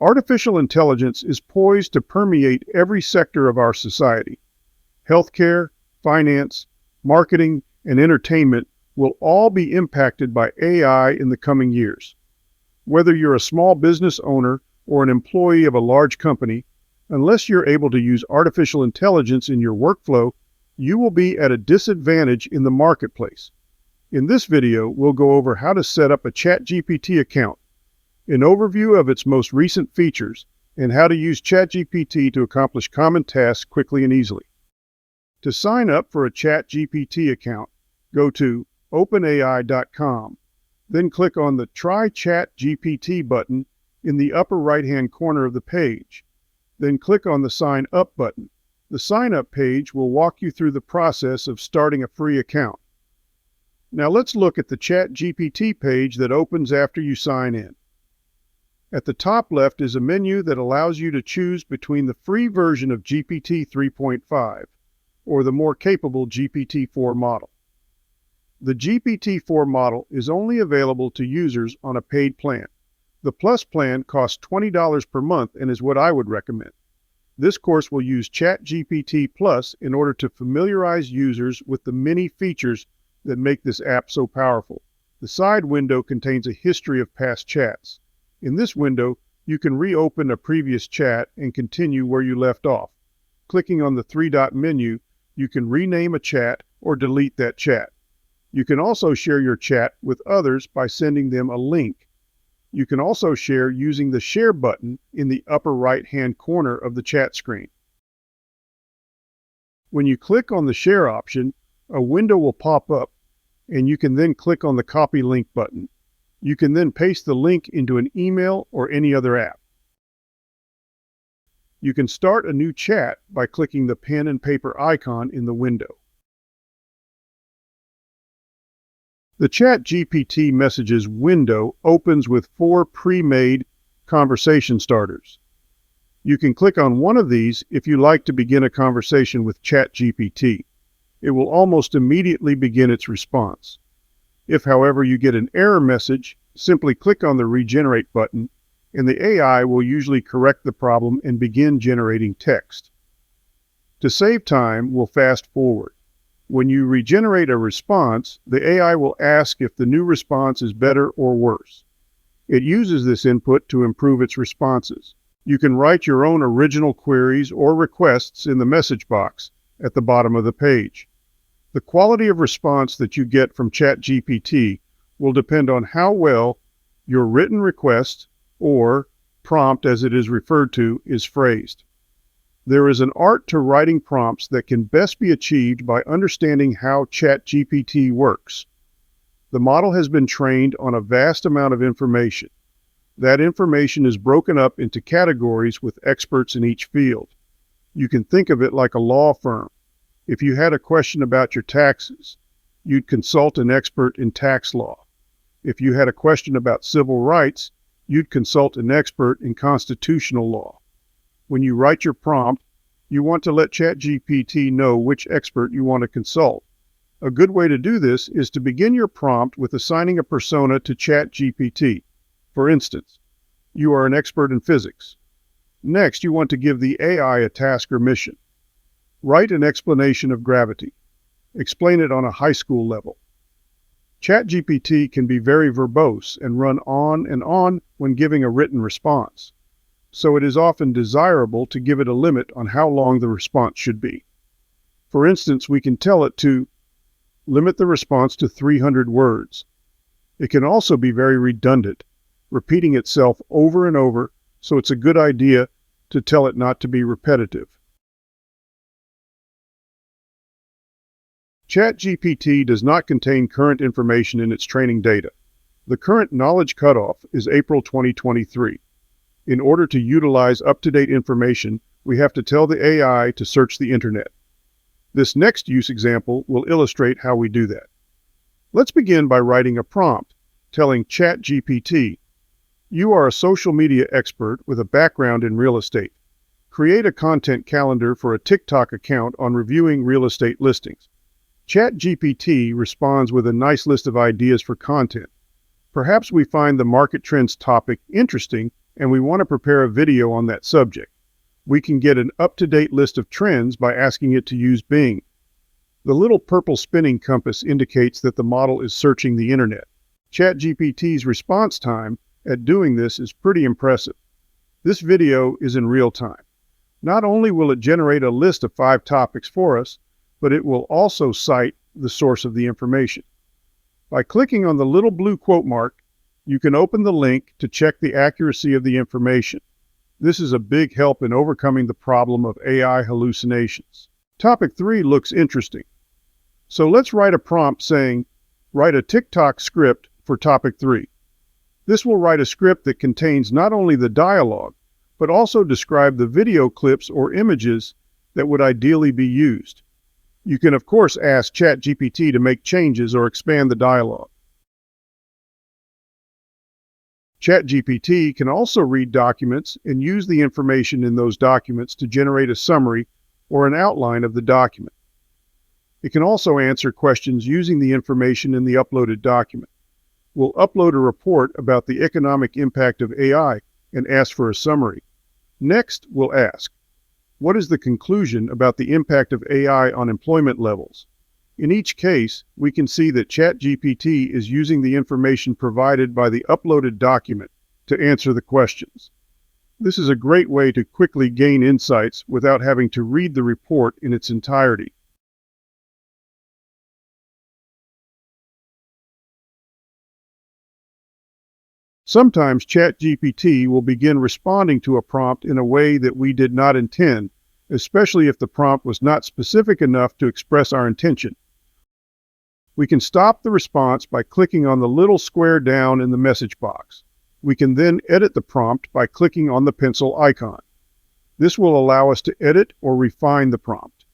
Artificial intelligence is poised to permeate every sector of our society. Healthcare, finance, marketing, and entertainment will all be impacted by AI in the coming years. Whether you're a small business owner or an employee of a large company, unless you're able to use artificial intelligence in your workflow, you will be at a disadvantage in the marketplace. In this video, we'll go over how to set up a ChatGPT account, an overview of its most recent features, and how to use ChatGPT to accomplish common tasks quickly and easily. To sign up for a ChatGPT account, go to openai.com, then click on the Try ChatGPT button in the upper right-hand corner of the page. Then click on the Sign Up button. The Sign Up page will walk you through the process of starting a free account. Now let's look at the ChatGPT page that opens after you sign in. At the top left is a menu that allows you to choose between the free version of GPT 3.5 or the more capable GPT-4 model. The GPT-4 model is only available to users on a paid plan. The Plus plan costs $20 per month and is what I would recommend. This course will use ChatGPT Plus in order to familiarize users with the many features that make this app so powerful. The side window contains a history of past chats. In this window, you can reopen a previous chat and continue where you left off. Clicking on the three-dot menu, you can rename a chat or delete that chat. You can also share your chat with others by sending them a link. You can also share using the Share button in the upper right-hand corner of the chat screen. When you click on the Share option, a window will pop up, and you can then click on the Copy Link button. You can then paste the link into an email or any other app. You can start a new chat by clicking the pen and paper icon in the window. The ChatGPT Messages window opens with 4 pre-made conversation starters. You can click on one of these if you like to begin a conversation with ChatGPT. It will almost immediately begin its response. If, however, you get an error message, simply click on the Regenerate button, and the AI will usually correct the problem and begin generating text. To save time, we'll fast forward. When you regenerate a response, the AI will ask if the new response is better or worse. It uses this input to improve its responses. You can write your own original queries or requests in the message box at the bottom of the page. The quality of response that you get from ChatGPT will depend on how well your written request, or prompt as it is referred to, is phrased. There is an art to writing prompts that can best be achieved by understanding how ChatGPT works. The model has been trained on a vast amount of information. That information is broken up into categories with experts in each field. You can think of it like a law firm. If you had a question about your taxes, you'd consult an expert in tax law. If you had a question about civil rights, you'd consult an expert in constitutional law. When you write your prompt, you want to let ChatGPT know which expert you want to consult. A good way to do this is to begin your prompt with assigning a persona to ChatGPT. For instance, you are an expert in physics. Next, you want to give the AI a task or mission. Write an explanation of gravity. Explain it on a high school level. ChatGPT can be very verbose and run on and on when giving a written response, so it is often desirable to give it a limit on how long the response should be. For instance, we can tell it to limit the response to 300 words. It can also be very redundant, repeating itself over and over, so it's a good idea to tell it not to be repetitive. ChatGPT does not contain current information in its training data. The current knowledge cutoff is April 2023. In order to utilize up-to-date information, we have to tell the AI to search the internet. This next use example will illustrate how we do that. Let's begin by writing a prompt, telling ChatGPT, "You are a social media expert with a background in real estate. Create a content calendar for a TikTok account on reviewing real estate listings." ChatGPT responds with a nice list of ideas for content. Perhaps we find the market trends topic interesting and we want to prepare a video on that subject. We can get an up-to-date list of trends by asking it to use Bing. The little purple spinning compass indicates that the model is searching the internet. ChatGPT's response time at doing this is pretty impressive. This video is in real time. Not only will it generate a list of 5 topics for us, but it will also cite the source of the information. By clicking on the little blue quote mark, you can open the link to check the accuracy of the information. This is a big help in overcoming the problem of AI hallucinations. Topic 3 looks interesting. So let's write a prompt saying, write a TikTok script for topic 3. This will write a script that contains not only the dialogue, but also describe the video clips or images that would ideally be used. You can of course ask ChatGPT to make changes or expand the dialogue. ChatGPT can also read documents and use the information in those documents to generate a summary or an outline of the document. It can also answer questions using the information in the uploaded document. We'll upload a report about the economic impact of AI and ask for a summary. Next, we'll ask, what is the conclusion about the impact of AI on employment levels? In each case, we can see that ChatGPT is using the information provided by the uploaded document to answer the questions. This is a great way to quickly gain insights without having to read the report in its entirety. Sometimes ChatGPT will begin responding to a prompt in a way that we did not intend, especially if the prompt was not specific enough to express our intention. We can stop the response by clicking on the little square down in the message box. We can then edit the prompt by clicking on the pencil icon. This will allow us to edit or refine the prompt.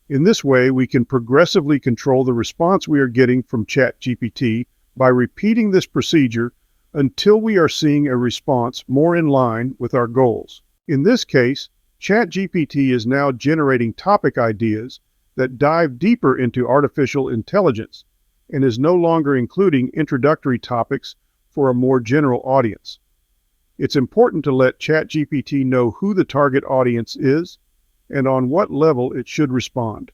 In this way, we can progressively control the response we are getting from ChatGPT by repeating this procedure until we are seeing a response more in line with our goals. In this case, ChatGPT is now generating topic ideas that dive deeper into artificial intelligence and is no longer including introductory topics for a more general audience. It's important to let ChatGPT know who the target audience is and on what level it should respond.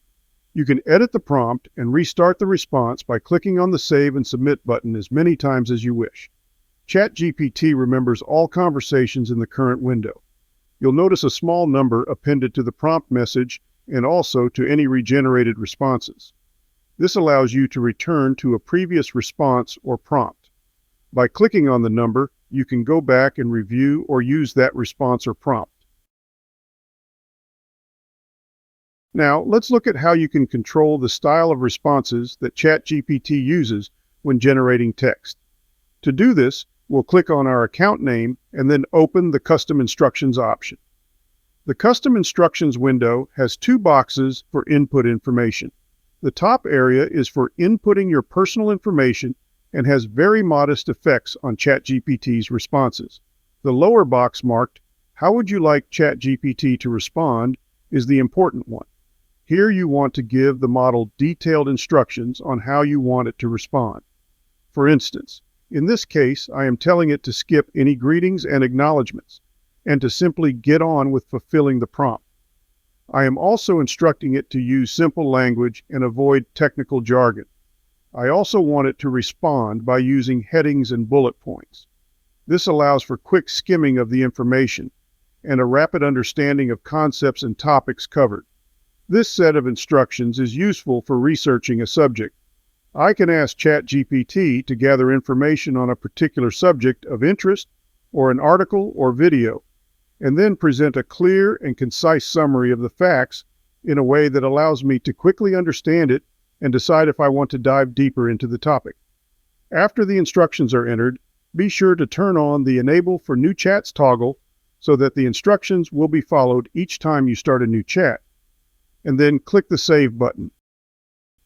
You can edit the prompt and restart the response by clicking on the Save and Submit button as many times as you wish. ChatGPT remembers all conversations in the current window. You'll notice a small number appended to the prompt message and also to any regenerated responses. This allows you to return to a previous response or prompt. By clicking on the number, you can go back and review or use that response or prompt. Now, let's look at how you can control the style of responses that ChatGPT uses when generating text. To do this, we'll click on our account name and then open the Custom Instructions option. The Custom Instructions window has 2 boxes for input information. The top area is for inputting your personal information and has very modest effects on ChatGPT's responses. The lower box marked, How would you like ChatGPT to respond, is the important one. Here you want to give the model detailed instructions on how you want it to respond. For instance, in this case, I am telling it to skip any greetings and acknowledgments, and to simply get on with fulfilling the prompt. I am also instructing it to use simple language and avoid technical jargon. I also want it to respond by using headings and bullet points. This allows for quick skimming of the information and a rapid understanding of concepts and topics covered. This set of instructions is useful for researching a subject. I can ask ChatGPT to gather information on a particular subject of interest or an article or video, and then present a clear and concise summary of the facts in a way that allows me to quickly understand it and decide if I want to dive deeper into the topic. After the instructions are entered, be sure to turn on the Enable for New Chats toggle so that the instructions will be followed each time you start a new chat, and then click the Save button.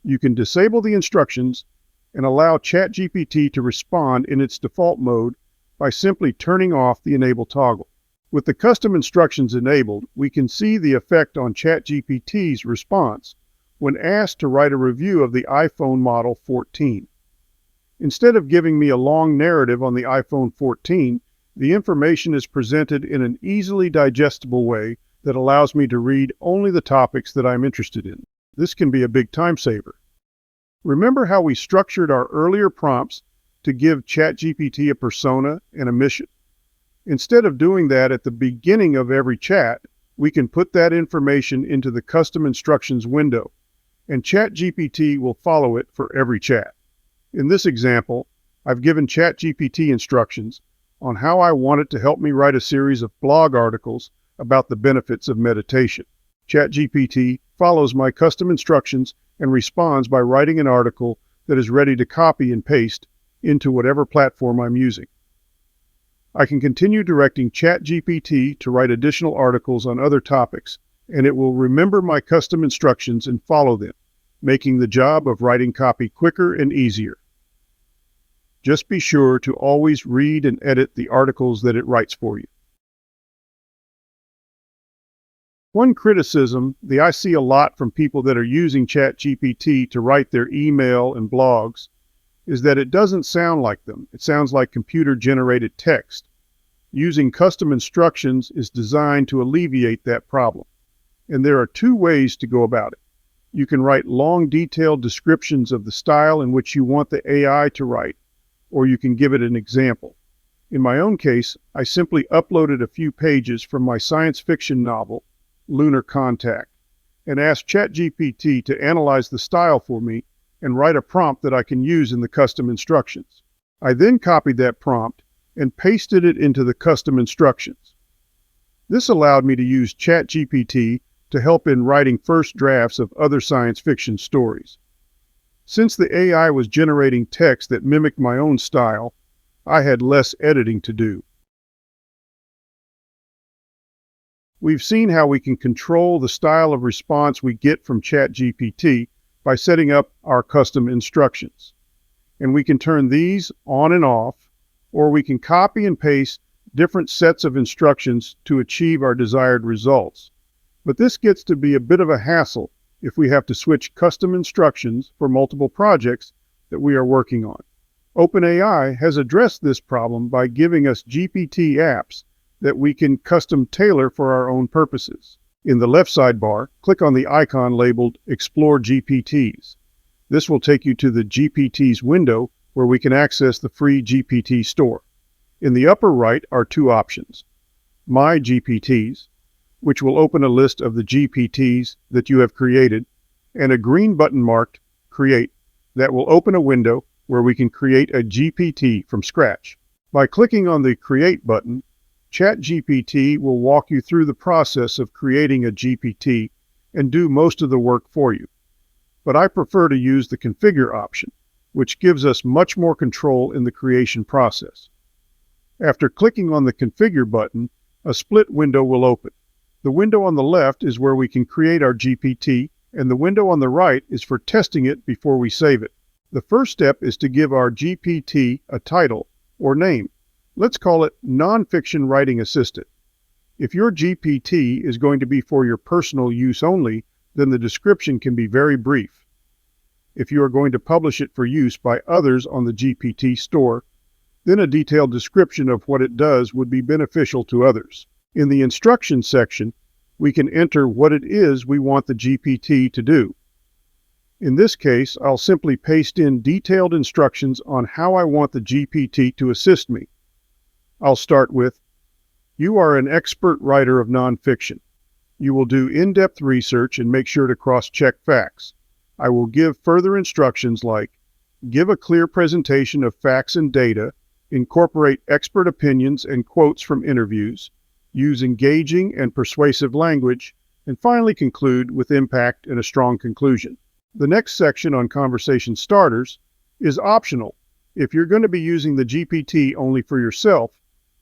You can disable the instructions and allow ChatGPT to respond in its default mode by simply turning off the Enable toggle. With the custom instructions enabled, we can see the effect on ChatGPT's response when asked to write a review of the iPhone Model 14. Instead of giving me a long narrative on the iPhone 14, the information is presented in an easily digestible way that allows me to read only the topics that I'm interested in. This can be a big time saver. Remember how we structured our earlier prompts to give ChatGPT a persona and a mission? Instead of doing that at the beginning of every chat, we can put that information into the custom instructions window, and ChatGPT will follow it for every chat. In this example, I've given ChatGPT instructions on how I want it to help me write a series of blog articles about the benefits of meditation. ChatGPT follows my custom instructions and responds by writing an article that is ready to copy and paste into whatever platform I'm using. I can continue directing ChatGPT to write additional articles on other topics, and it will remember my custom instructions and follow them, making the job of writing copy quicker and easier. Just be sure to always read and edit the articles that it writes for you. One criticism that I see a lot from people that are using ChatGPT to write their email and blogs is that it doesn't sound like them. It sounds like computer-generated text. Using custom instructions is designed to alleviate that problem. And there are two ways to go about it. You can write long, detailed descriptions of the style in which you want the AI to write, or you can give it an example. In my own case, I simply uploaded a few pages from my science fiction novel, Lunar Contact, and asked ChatGPT to analyze the style for me and write a prompt that I can use in the custom instructions. I then copied that prompt and pasted it into the custom instructions. This allowed me to use ChatGPT to help in writing first drafts of other science fiction stories. Since the AI was generating text that mimicked my own style, I had less editing to do. We've seen how we can control the style of response we get from ChatGPT by setting up our custom instructions. And we can turn these on and off, or we can copy and paste different sets of instructions to achieve our desired results. But this gets to be a bit of a hassle if we have to switch custom instructions for multiple projects that we are working on. OpenAI has addressed this problem by giving us GPT apps that we can custom tailor for our own purposes. In the left sidebar, click on the icon labeled Explore GPTs. This will take you to the GPTs window where we can access the free GPT store. In the upper right are two options: My GPTs, which will open a list of the GPTs that you have created, and a green button marked Create that will open a window where we can create a GPT from scratch. By clicking on the Create button, ChatGPT will walk you through the process of creating a GPT and do most of the work for you. But I prefer to use the Configure option, which gives us much more control in the creation process. After clicking on the Configure button, a split window will open. The window on the left is where we can create our GPT, and the window on the right is for testing it before we save it. The first step is to give our GPT a title or name. Let's call it Nonfiction Writing Assistant. If your GPT is going to be for your personal use only, then the description can be very brief. If you are going to publish it for use by others on the GPT store, then a detailed description of what it does would be beneficial to others. In the instructions section, we can enter what it is we want the GPT to do. In this case, I'll simply paste in detailed instructions on how I want the GPT to assist me. I'll start with, you are an expert writer of nonfiction. You will do in-depth research and make sure to cross-check facts. I will give further instructions like, give a clear presentation of facts and data, incorporate expert opinions and quotes from interviews, use engaging and persuasive language, and finally conclude with impact and a strong conclusion. The next section on conversation starters is optional if you're going to be using the GPT only for yourself,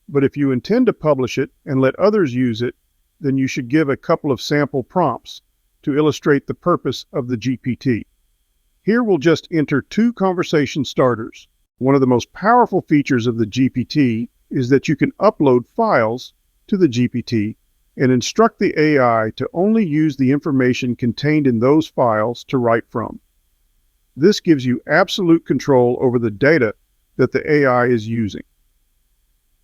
but if you intend to publish it and let others use it, then you should give a couple of sample prompts to illustrate the purpose of the GPT. Here we'll just enter two conversation starters. One of the most powerful features of the GPT is that you can upload files to the GPT and instruct the AI to only use the information contained in those files to write from. This gives you absolute control over the data that the AI is using.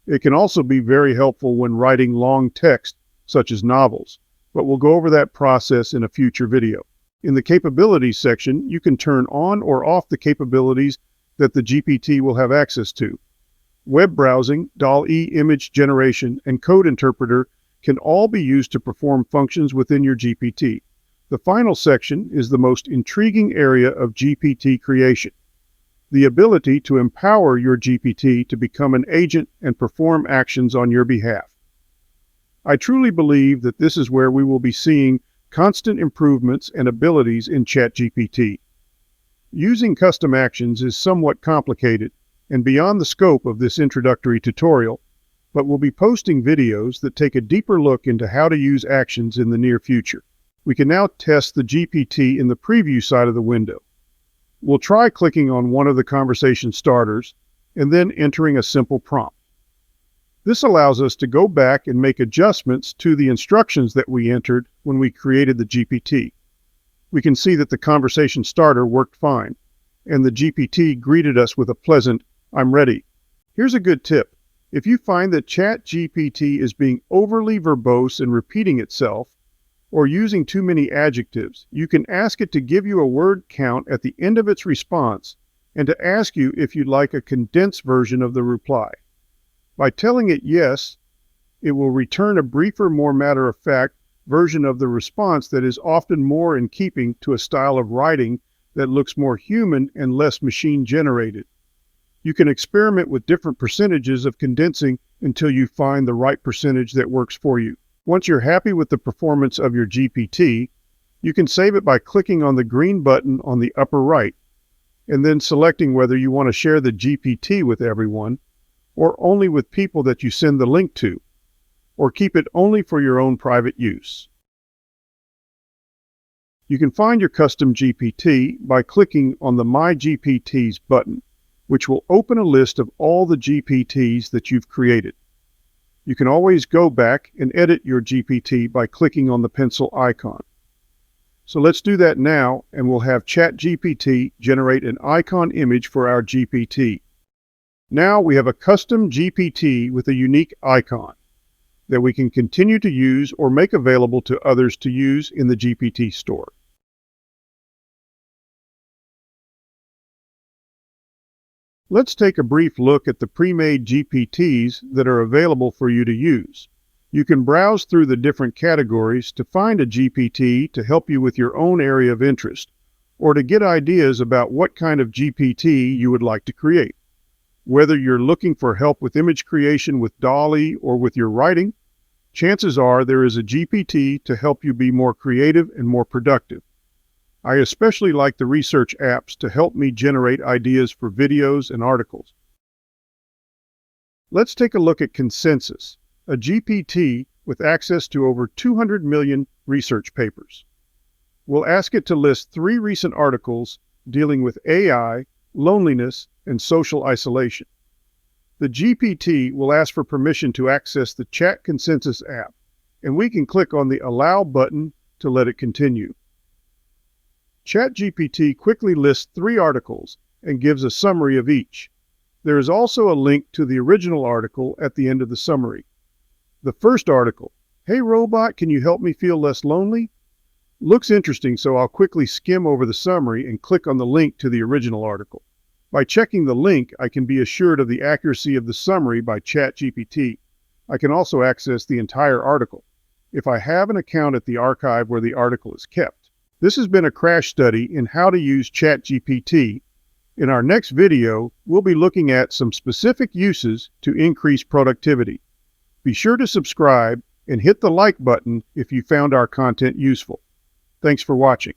It can also be very helpful when writing long text, such as novels, but we'll go over that process in a future video. In the capabilities section, you can turn on or off the capabilities that the GPT will have access to. Web browsing, DALL-E image generation, and code interpreter can all be used to perform functions within your GPT. The final section is the most intriguing area of GPT creation: the ability to empower your GPT to become an agent and perform actions on your behalf. I truly believe that this is where we will be seeing constant improvements and abilities in ChatGPT. Using custom actions is somewhat complicated and beyond the scope of this introductory tutorial, but we'll be posting videos that take a deeper look into how to use actions in the near future. We can now test the GPT in the preview side of the window. We'll try clicking on one of the conversation starters and then entering a simple prompt. This allows us to go back and make adjustments to the instructions that we entered when we created the GPT. We can see that the conversation starter worked fine, and the GPT greeted us with a pleasant, "I'm ready." Here's a good tip. If you find that ChatGPT is being overly verbose and repeating itself, or using too many adjectives, you can ask it to give you a word count at the end of its response and to ask you if you'd like a condensed version of the reply. By telling it yes, it will return a briefer, more matter-of-fact version of the response that is often more in keeping to a style of writing that looks more human and less machine-generated. You can experiment with different percentages of condensing until you find the right percentage that works for you. Once you're happy with the performance of your GPT, you can save it by clicking on the green button on the upper right, and then selecting whether you want to share the GPT with everyone, or only with people that you send the link to, or keep it only for your own private use. You can find your custom GPT by clicking on the My GPTs button, which will open a list of all the GPTs that you've created. You can always go back and edit your GPT by clicking on the pencil icon. So let's do that now, and we'll have ChatGPT generate an icon image for our GPT. Now we have a custom GPT with a unique icon that we can continue to use or make available to others to use in the GPT store. Let's take a brief look at the pre-made GPTs that are available for you to use. You can browse through the different categories to find a GPT to help you with your own area of interest, or to get ideas about what kind of GPT you would like to create. Whether you're looking for help with image creation with DALL-E or with your writing, chances are there is a GPT to help you be more creative and more productive. I especially like the research apps to help me generate ideas for videos and articles. Let's take a look at Consensus, a GPT with access to over 200 million research papers. We'll ask it to list 3 recent articles dealing with AI, loneliness, and social isolation. The GPT will ask for permission to access the Chat Consensus app, and we can click on the Allow button to let it continue. ChatGPT quickly lists 3 articles and gives a summary of each. There is also a link to the original article at the end of the summary. The first article, "Hey robot, can you help me feel less lonely?" looks interesting, so I'll quickly skim over the summary and click on the link to the original article. By checking the link, I can be assured of the accuracy of the summary by ChatGPT. I can also access the entire article if I have an account at the archive where the article is kept. This has been a crash study in how to use ChatGPT. In our next video, we'll be looking at some specific uses to increase productivity. Be sure to subscribe and hit the like button if you found our content useful. Thanks for watching.